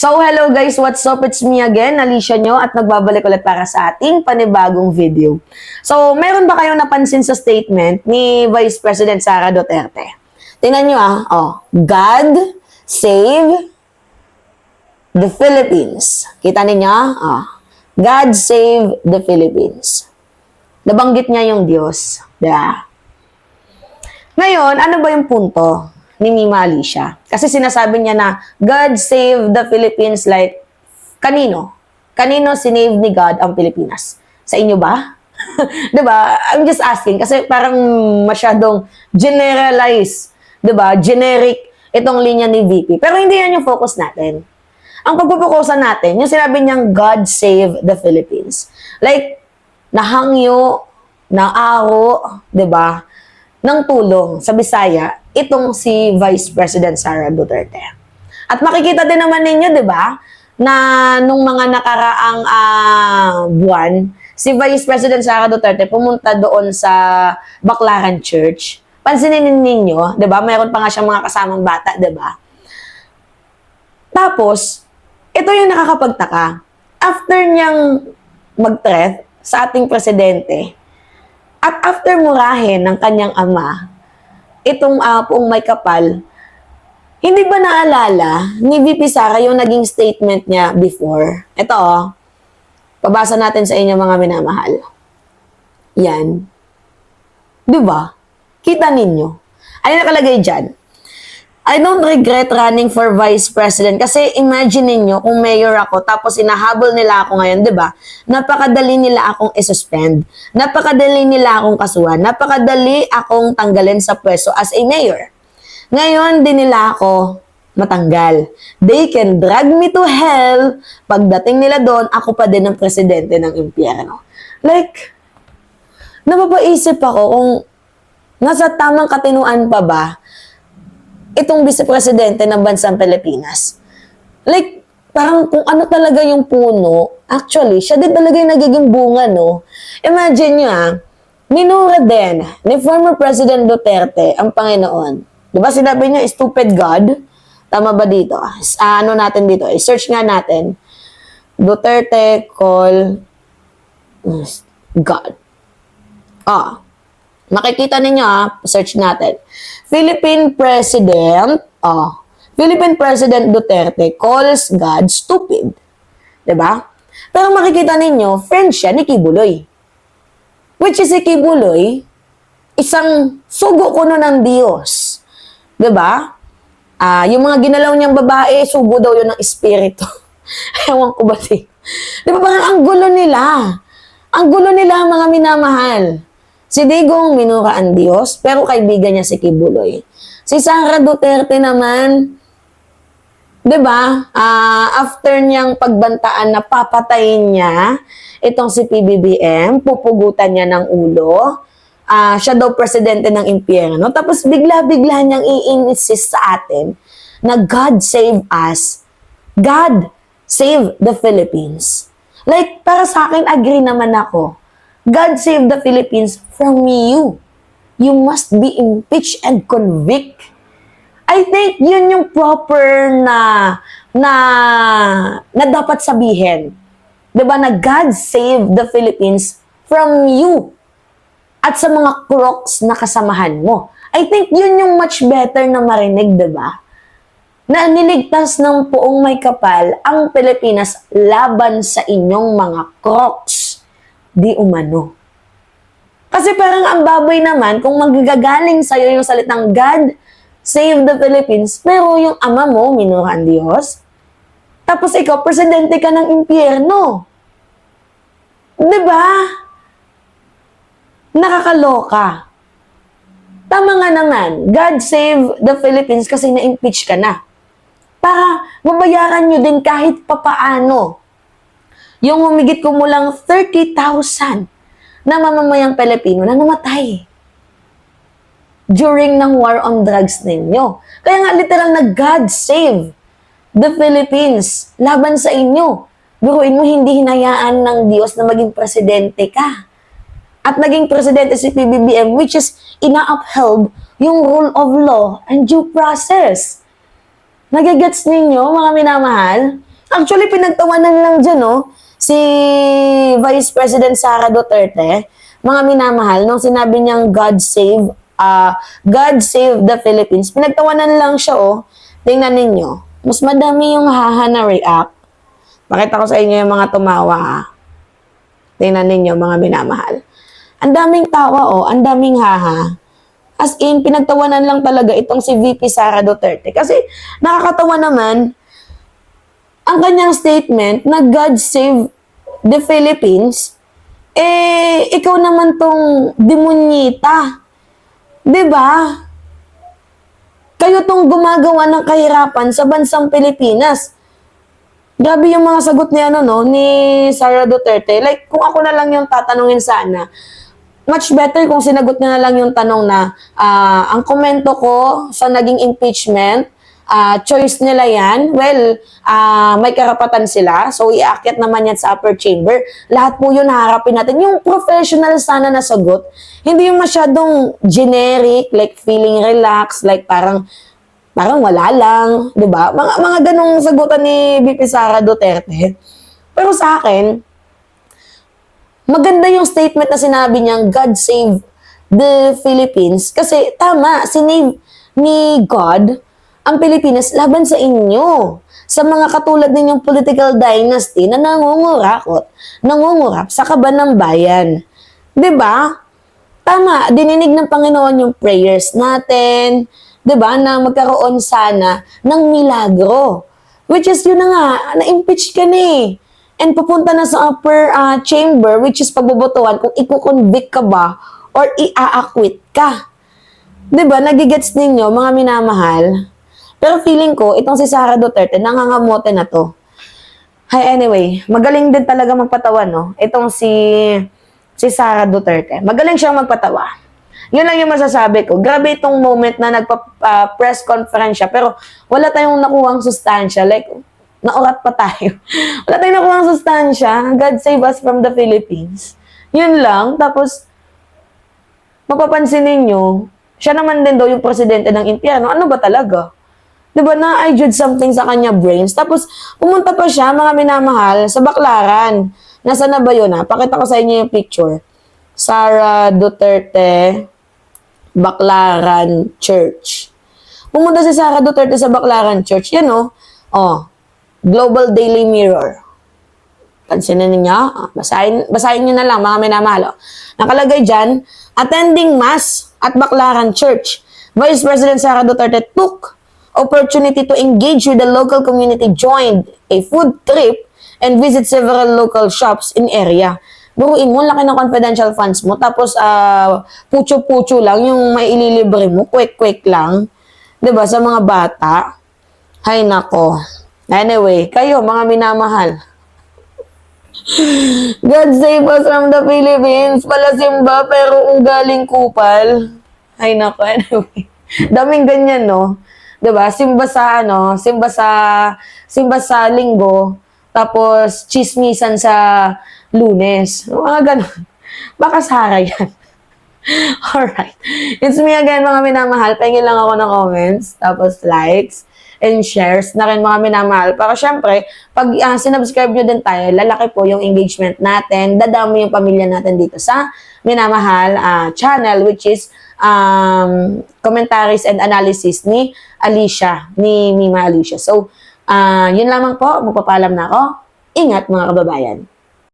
So, hello guys, what's up? It's me again, Alicia nyo, at nagbabalik ulit para sa ating panibagong video. So, meron ba kayong napansin sa statement ni Vice President Sara Duterte? Tingnan nyo God save the Philippines. Kita ninyo? God save the Philippines. Nabanggit niya yung Diyos. Diba? Ngayon, ano ba yung punto ni Mima Alicia? Kasi sinasabi niya na God save the Philippines, like kanino? Kanino sinave ni God ang Pilipinas? Sa inyo ba? Diba? I'm just asking kasi parang masyadong generalize, diba? Generic itong linya ni VP. Pero hindi yan yung focus natin. Ang pagpupukusan natin, yung sinabi niyang God save the Philippines. Like, nahangyo, naaro, diba? Ng tulong sa Bisaya, itong si Vice President Sara Duterte. At makikita din naman ninyo, di ba, na nung mga nakaraang buwan, si Vice President Sara Duterte pumunta doon sa Baclaran Church. Pansinin ninyo, di ba, mayroon pa nga siyang mga kasamang bata, di ba? Tapos, ito yung nakakapagtaka. After niyang mag-threat sa ating presidente, at after murahin ng kanyang ama, itong Poong May Kapal, hindi ba naalala ni VP Sara yung naging statement niya before? Ito, pabasa natin sa inyo mga minamahal. Yan. Diba? Kita ninyo. Ano nakalagay dyan? I don't regret running for Vice President kasi imagine ninyo kung mayor ako tapos inahabol nila ako ngayon, di ba? Napakadali nila akong isuspend. Napakadali nila akong kasuhan. Napakadali akong tanggalin sa pwesto as a mayor. Ngayon, din nila ako matanggal. They can drag me to hell. Pagdating nila doon, ako pa din ang presidente ng impyerno. Like, napapaisip ako kung nasa tamang katinuan pa ba itong vice-presidente ng bansang Pilipinas. Like, parang kung ano talaga yung puno, actually, siya din talaga yung nagiging bunga, no? Imagine nyo, minura din ni former President Duterte ang Panginoon. Diba sinabi niya, stupid God? Tama ba dito? Ano natin dito? I-search nga natin. Duterte call God. Makikita ninyo search natin. Philippine President Duterte calls God stupid. 'Di ba? Pero makikita ninyo, friend siya ni Kibuloy. Which is si Kibuloy, isang sugo kuno ng Diyos. 'Di ba? Yung mga ginalaw niyang babae, sugo daw yun ng espiritu. Ewan ko ba di? 'Di ba parang ang gulo nila? Ang gulo nila mga minamahal. Si Digong minura ang Diyos, pero kaibigan niya si Kibuloy. Si Sara Duterte naman, di ba, after niyang pagbantaan na papatayin niya, itong si PBBM, pupugutan niya ng ulo, siya daw presidente ng impyerno, tapos bigla-bigla niyang i-insist sa atin na God save us. God save the Philippines. Like, para sa akin, agree naman ako. God save the Philippines from you. You must be impeached and convict. I think yun yung proper na dapat sabihin. Diba na God save the Philippines from you at sa mga crooks na kasamahan mo. I think yun yung much better na marinig, diba? Na niligtas ng Poong May Kapal ang Pilipinas laban sa inyong mga crooks. Di umano. Kasi parang ang baboy naman kung magagagaling sa'yo yung salitang God save the Philippines, pero yung ama mo, minura ang Diyos, tapos ikaw, presidente ka ng impyerno. Diba? Nakakaloka. Tama nga naman, God save the Philippines kasi na-impeach ka na. Para mabayaran nyo din kahit papaano yung humigit kumulang 30,000 na mamamayang Pilipino na namatay during ng war on drugs ninyo. Kaya nga literal na God save the Philippines laban sa inyo. Biruin mo, hindi hinayaan ng Diyos na maging presidente ka. At naging presidente si PBBM, which is ina-upheld yung rule of law and due process. Nagigets ninyo, mga minamahal? Actually, pinagtawanan lang dyan, no? Si Vice President Sara Duterte, mga minamahal, nung sinabi niyang God save the Philippines, pinagtawanan lang siya, oh. Tingnan ninyo. Mas madami yung haha na react. Pakita ko sa inyo yung mga tumawa, ha. Tingnan ninyo, mga minamahal. Ang daming tawa, oh. Ang daming haha. As in, pinagtawanan lang talaga itong si VP Sara Duterte. Kasi nakakatawa naman ang kanyang statement na God save the Philippines, ikaw naman tong demonyita. 'Di ba? Kayo tong gumagawa ng kahirapan sa bansang Pilipinas. Grabe yung mga sagot ni ni Sara Duterte. Like, kung ako na lang yung tatanungin sana, much better kung sinagot niya na lang yung tanong na ang komento ko sa naging impeachment, choice nila yan. Well, may karapatan sila. So, iakyat naman yan sa upper chamber. Lahat po yun haharapin natin. Yung professional sana na sagot, hindi yung masyadong generic, like feeling relaxed, like parang wala lang, 'di ba? Mga ganong sagutan ni VP Sara Duterte. Pero sa akin, maganda yung statement na sinabi niyang God save the Philippines kasi tama, sinave ni God ang Pilipinas laban sa inyo. Sa mga katulad ninyong political dynasty na nangungurap sa kaban ng bayan. 'Di ba? Tama, dininig ng Panginoon yung prayers natin, 'di ba, na magkaroon sana ng milagro. Which is yun na nga, na-impeach ka na eh. And pupunta na sa upper chamber, which is pagbobotohan kung i-convict ka ba or i-acquit ka. 'Di ba? Nagigets ninyo, mga minamahal. Pero feeling ko, itong si Sara Duterte, nangangamote na to. Hi, anyway, magaling din talaga magpatawa, no? Itong si Sara Duterte. Magaling siyang magpatawa. Yun lang yung masasabi ko. Grabe itong moment na nagpa-press conference siya, pero wala tayong nakuhang sustansya. Like, naurat pa tayo. Wala tayong nakuhang sustansya. God save us from the Philippines. Yun lang. Tapos, mapapansin ninyo, siya naman din daw yung presidente ng impyerno. Ano ba talaga? Diba na I judge something sa kanya brains. Tapos, pumunta pa siya, mga minamahal, sa Baclaran. Nasa na ba yun, ha? Pakita ko sa inyo yung picture. Sara Duterte, Baclaran Church. Pumunta si Sara Duterte sa Baclaran Church. Yan, oh. Oh, Global Daily Mirror. Pansinin niyo. Basahin niyo na lang, mga minamahal. Oh. Nakalagay dyan, attending mass at Baclaran Church. Vice President Sara Duterte took opportunity to engage with the local community, joined a food trip, and visit several local shops in area. Buruin mo, laki ng confidential funds mo, tapos pucho-pucho lang, yung may ililibre mo, quick-quick lang. 'Di ba sa mga bata? Hay nako. Anyway, kayo, mga minamahal. God save us from the Philippines. Palasimba, pero ugaling kupal. Hay nako, anyway. Daming ganyan, no? 'Di ba? Simba sa Linggo, tapos chismisan sa Lunes. Mga ganun. Baka Sara yan. Alright. It's me again, mga minamahal. Pahingin lang ako ng comments, tapos likes, and shares na rin, mga minamahal. Para syempre, pag sinubscribe nyo din tayo, lalaki po yung engagement natin, dadami yung pamilya natin dito sa minamahal channel, which is commentaries and analysis ni Alicia, ni Mima Alicia. So, yun lamang po. Magpapaalam na ako. Ingat, mga kababayan.